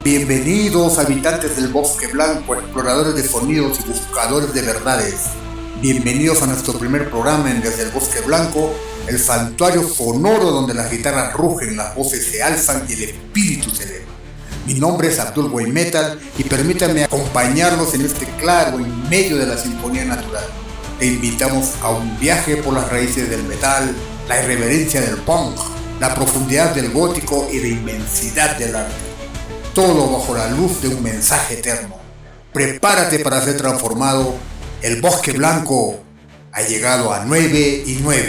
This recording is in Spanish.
Bienvenidos habitantes del Bosque Blanco, exploradores de sonidos y buscadores de verdades. Bienvenidos a nuestro primer programa en Desde el Bosque Blanco, el santuario sonoro donde las guitarras rugen, las voces se alzan y el espíritu se eleva. Mi nombre es Abdul Way Metal y permítanme acompañarlos en este claro en medio de la sinfonía natural. Te invitamos a un viaje por las raíces del metal, la irreverencia del punk, la profundidad del gótico y la inmensidad del arte. Todo bajo la luz de un mensaje eterno. Prepárate para ser transformado. El Bosque Blanco ha llegado a 9 y 9.